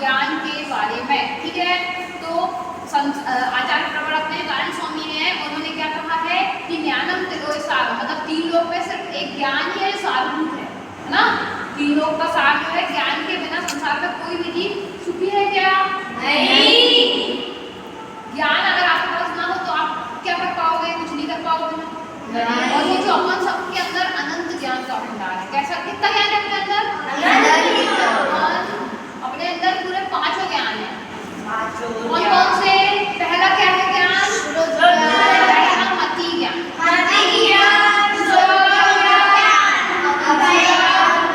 ज्ञान के बारे में। ठीक है, तो आचार्य प्रवर अपने कारण स्वामी ने उन्होंने क्या कहा है कि ज्ञानम सार, मतलब तीन लोक में सिर्फ एक ज्ञान ही है सारभूत है ना। तीन लोक का सार जो है, ज्ञान के बिना संसार में कोई भी चीज सुखी है क्या? नहीं। ज्ञान अगर आपके पास ना हो तो आप क्या कर पाओगे? कुछ नहीं कर पाओगे। और ये जो अपन सबके अंदर अनंत ज्ञान का भंडार है, कैसा, कितना ज्ञान है अपने अंदर? अपने अंदर पूरे पांचों ज्ञान है। कौन कौन से? पहला क्या है ज्ञान? पहला मति ज्ञान।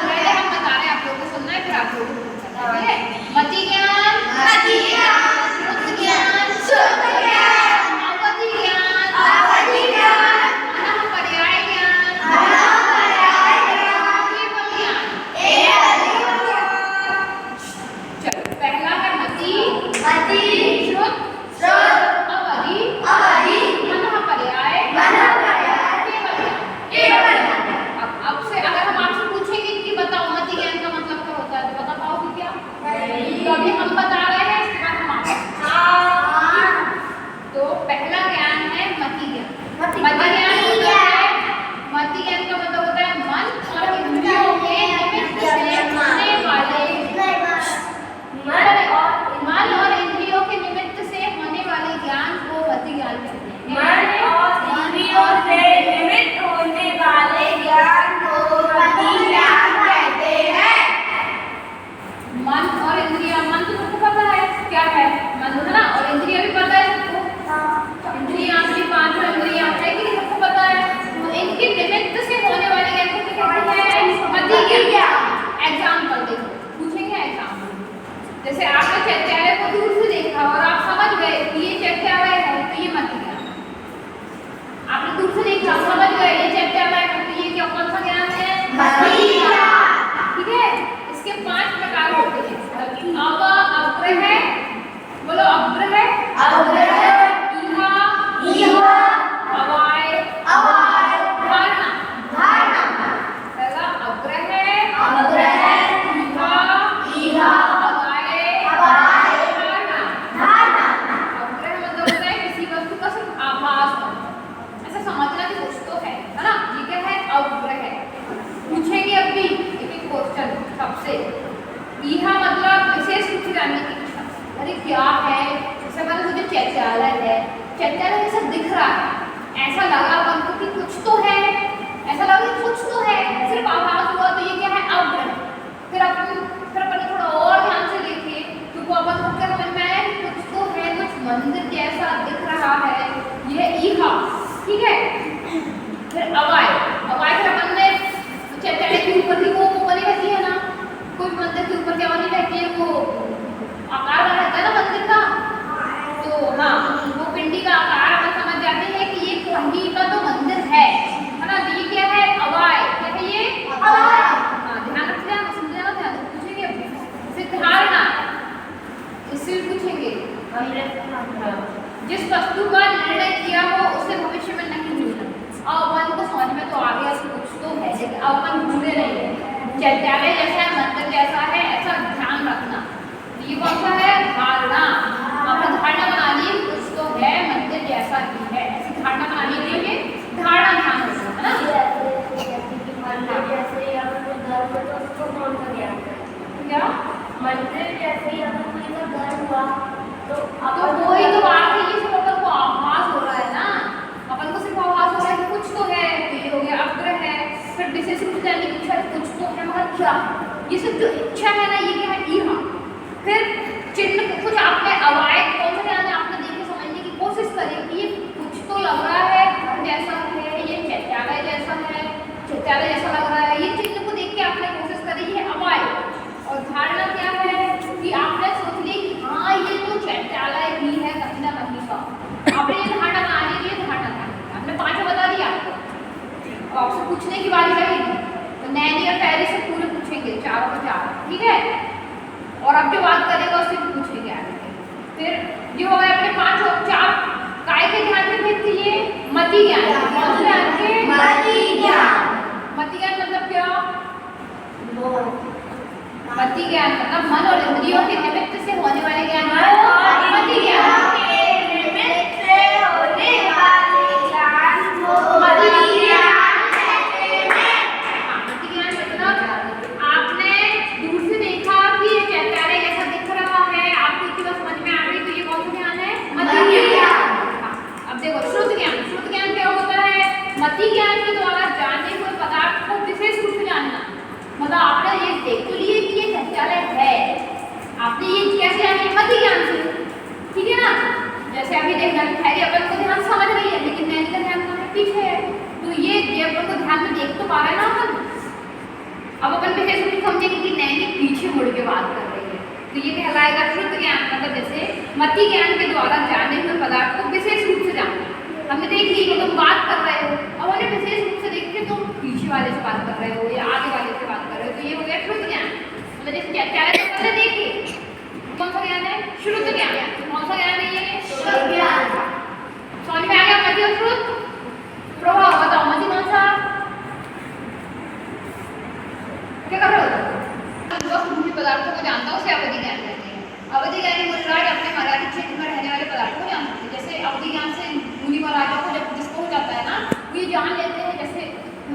पहले हम बता रहे हैं, आप लोगों को सुनना है, फिर आप लोगों को पूछना है। ठीक है, मति ज्ञान, शुद्ध ज्ञान, अवधि ज्ञान, पर्याय ज्ञान, केवल ज्ञान। चलो, पहला है मति, शुद्ध, अवधि, पर्याय, केवल ज्ञान। अब से अगर हम आपसे पूछेंगे कि बताओ मति ज्ञान का मतलब क्या होता है, तो बता पाओगे क्या? तो अभी हम बता रहे हैं, इसके बाद हम आपको। तो पहला ज्ञान है मति ज्ञान। मति ज्ञान का मतलब होता है मन और इंद्रियों के निमित्त से होने वाले, मन और इंद्रियों के निमित्त से होने वाले ज्ञान को मति ज्ञान कहते हैं। मन और इंद्रियों से निमित्त होने वाले ज्ञान को मति ज्ञान कहते हैं। मन और इंद्रिया, मन तो सबको पता है क्या है, मन है ना, और इंद्रिया भी पता है सबको। इंद्रिया भी पांचों इंद्रिया है कि सबको पता है। तो इनके निमित्त से होने वाले ज्ञान को क्या कहते हैं? मति ज्ञान। एग्जाम्पल देखो, पूछेंगे एग्जाम्पल। जैसे आपने चैत्यालय को दूर से देखा और आप समझ गए कि ये चैत्यालय है, तो ये मति ज्ञान। आपने दूर से देखा, समझ गए ये चैत्यालय है, तो ये क्या, कौन सा ज्ञान है? मति ज्ञान। ठीक है, इसके 5 प्रकार होते हैं। अग्रह, बोलो अग्रह, इहा, अवाय, धारणा। पहला अग्रह, इहा, अवाय, धारणा। अग्रह मतलब होता है किसी वस्तु का सिर्फ आभास होना, ऐसा समझना कि कुछ तो है ना। ये क्या है? अग्रह। पूछेंगे अभी एक क्वेश्चन सबसे। इहा मतलब विशेष रूप से जानने की इच्छा, अरे क्या है? जैसे मतलब मुझे चैत्यालय है, चैत्यालय जैसा दिख रहा है, ऐसा लगा अपन को कि कुछ तो है, ऐसा लगा कि कुछ तो है, सिर्फ आभास हुआ, तो ये क्या है? अग्रह। फिर अपन थोड़ा और ध्यान से देखे तो अपन को क्या समझ में आया कि कुछ तो है, कुछ मंदिर जैसा दिख रहा है, यह इहा। ठीक है, फिर अवाय। फिर अपन ने चैत्यालय के ऊपर भी वो बनी रहती है ना, कोई मंदिर के ऊपर क्या बनी रहती है, वो आकार बना रहता है ना मंदिर का। तो हाँ, वो पिंडी का आकार अपन समझ जाते हैं कि ये कहीं का तो मंदिर है ना। तो ये क्या है? अवाय। क्या है ये? अवाय। हाँ, ध्यान रख जाना, समझ जाना, ध्यान से पूछेंगे। फिर धारणा, इससे भी पूछेंगे। जिस वस्तु का निर्णय किया हो उसे भविष्य में नहीं भूलना। अब अपन को समझ में तो आ गया कि कुछ तो है, लेकिन अब अपन भूले नहीं है। चैत्यालय जैसा है, मंदिर जैसा है, ऐसा ध्यान रखना। ये कौन सा है? धारणा। अपन धारणा बना ली, कुछ तो है, मंदिर जैसा ही है, ऐसी धारणा बना लीजिए। धारणा ध्यान रखना है ना। क्या मंदिर जैसे ही अगर कोई का घर हुआ तो वही तो बात है, ये सब अपन को आभास हो रहा है ना, अपन को सिर्फ आभास हो रहा है कि कुछ तो है, तो ये हो गया अग्रह है। फिर विशेष रूप से जानने की इच्छा, कुछ तो है, मगर क्या? ये सब जो इच्छा है ना, ये क्या है? इहा। फिर चिन्ह, कुछ आपने अवाय, कौन सा ध्यान है, आपने देख के समझने की कोशिश करी कि ये कुछ तो लग रहा है, घर जैसा है, ये चैत्यालय जैसा है, चैत्यालय जैसा लग रहा है, ये चिन्ह को देख के आपने कोशिश करी, ये अवाय। और धारणा क्या है कि आपने सोच ली कि हाँ ये तो चैत्यालय भी है कहीं ना कहीं का, आपने ये धारणा बना ली, ये धारणा था, आपने 5 बता दिया आपको। और आपसे पूछने की बारी रहेगी, तो नैनी और पैरिस से पूरे पूछेंगे, 4 को 4। ठीक है, और अब जो बात करेगा उससे भी पूछेंगे आगे। फिर ये हो गए अपने 5 और 4 काय के ध्यान से भेज दिए। मति ज्ञान, मति ज्ञान मतलब क्या? मति ज्ञान मतलब मन और इंद्रियों के निमित्त आएगा श्रुत ज्ञान, मतलब जैसे मति ज्ञान के द्वारा जाने हुए पदार्थ को विशेष रूप से जानना। हमने देख ली कि तुम बात कर रहे हो, अब हमने विशेष रूप से देख के तुम पीछे वाले से बात कर रहे हो या आगे वाले से बात कर रहे हो, तो ये हो गया श्रुत ज्ञान। मतलब जैसे क्या क्या है तो पहले देखिए कौन सा ज्ञान है, श्रुत ज्ञान। कौन सा ज्ञान है ये, श्रुत ज्ञान। समझ में आ गया मति और श्रुत? प्रभाव बताओ, मति कौन सा, क्या कर रहे हो? जो मूल पदार्थों को जानता है उसे अवधि ज्ञान कहते हैं। अवधि ज्ञानी मूलराज अपने मर्यादित क्षेत्र में रहने वाले पदार्थों को जानते हैं। जैसे अवधि ज्ञान से मूली महाराजा को जब जिसको हो जाता है ना, वो ये जान लेते हैं जैसे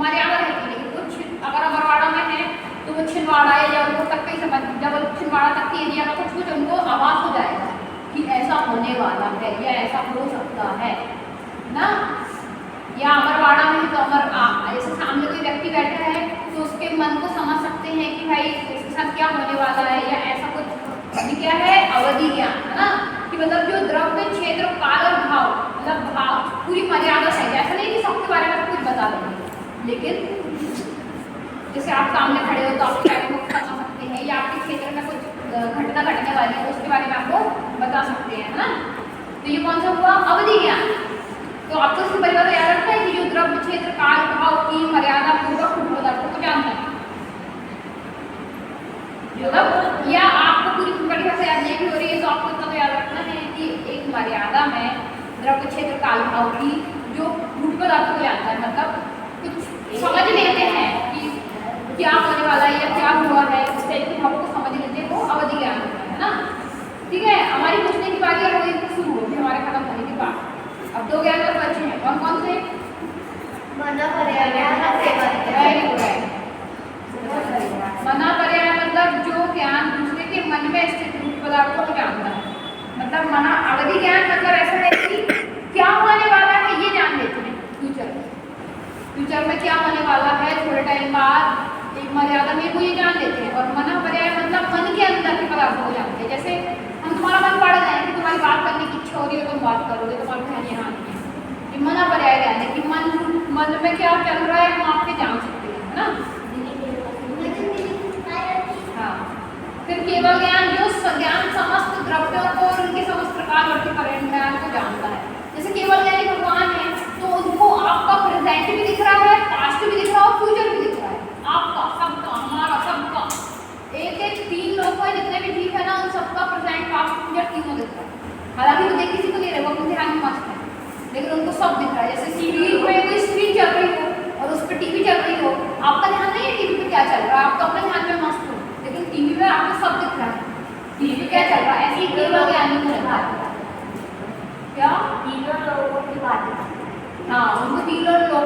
मर्यादा रहती है, लेकिन कुछ अगर अमरवाड़ा में है तो वो छिंदवाड़ा या जबलपुर तक का ही समझ, जब छिंदवाड़ा तक के एरिया का कुछ उनको आवाज हो जाएगा कि ऐसा होने वाला है या ऐसा हो सकता है ना। या अमरवाड़ा में तो जैसे सामने कोई व्यक्ति बैठा है तो उसके मन को समझ सकते हैं कि भाई इसके साथ क्या होने वाला है या ऐसा कुछ। ये क्या है, अवधि ज्ञान, है ना। कि मतलब जो द्रव्य, क्षेत्र, काल और भाव, मतलब भाव पूरी मर्यादा है। ऐसा नहीं कि सबके बारे में कुछ बता देंगे, लेकिन जैसे आप सामने खड़े हो तो आप क्या समझ सकते हैं, या आपके क्षेत्र में कुछ घटना घटने वाली है उसके बारे में आपको बता सकते हैं, है ना। तो ये कौन सा हुआ, अवधि ज्ञान। तो आपको इसकी परिभाषा याद रखना है कि जो द्रव्य, क्षेत्र, काल, भाव की मर्यादा पूर्वक कुछ पदार्थों को जानता है। मतलब या आपको पूरी परिभाषा याद नहीं भी हो रही है तो आपको इतना तो याद रखना है कि एक मर्यादा में द्रव्य, क्षेत्र, काल, भाव की जो रूप पदार्थों को जानता है, मतलब कुछ समझ लेते हैं कि क्या होने वाला है या क्या हुआ है, उस टाइप के भावों को समझ लेते हैं, वो अवधि ज्ञान होता है ना। ठीक है, हमारी पूछने की बारी अब वही शुरू होगी, हमारे खत्म होने के बाद। अब दो ज्ञान और बचे हैं, कौन कौन से, मना पर्याय, वेरी गुड। मना पर्याय मतलब जो ज्ञान दूसरे के मन में स्थित रूप पदार्थों को जानता है। मतलब मना, अवधि ज्ञान मतलब ऐसा है कि क्या होने वाला है ये जान लेते हैं, फ्यूचर में क्या होने वाला है, थोड़े टाइम बाद एक मर्यादा में वो ये जान लेते हैं। और मना पर्याय मतलब मन के अंदर के पदार्थों को जानते हैं। जैसे हम तुम्हारा मन पढ़ रहे हैं कि तुम्हारी बात करने की इच्छा हो रही है, तुम बात करोगे, तुम्हारा ध्यान यहाँ नहीं है, ये मना पर्याय ज्ञान है कि मन में क्या चल रहा है हम आपके जान सकते हैं, है ना। हाँ, फिर केवल ज्ञान जो ज्ञान समस्त द्रव्यों को और उनके समस्त प्रकारवर्ती परिणाम को जानता है। जैसे केवल ज्ञानी भगवान है तो उनको आपका प्रेजेंट भी दिख रहा है, पास्ट भी दिख रहा है और फ्यूचर भी दिख रहा है, आपका, सबका, हमारा, सबका। एक एक 3 लोग हैं जितने भी जीव है ना, उन सबका प्रेजेंट, पास्ट, फ्यूचर तीनों दिख रहा है। हालांकि वो देख किसी को नहीं रहे, वो अपने ध्यान में मस्त है, लेकिन उनको सब दिख रहा है। जैसे टीवी पे कोई स्क्रीन चल रही हो और उस पर टीवी चल रही हो, आपका ध्यान नहीं है टीवी पे क्या चल रहा है, आप तो अपने ध्यान में मस्त हो, लेकिन टीवी में आपको सब दिख रहा है, टीवी पे क्या चल रहा है। ऐसे ही केवल ज्ञानी को रहता है क्या, तीनों लोगों की बात। हाँ, उनको तीनों लोग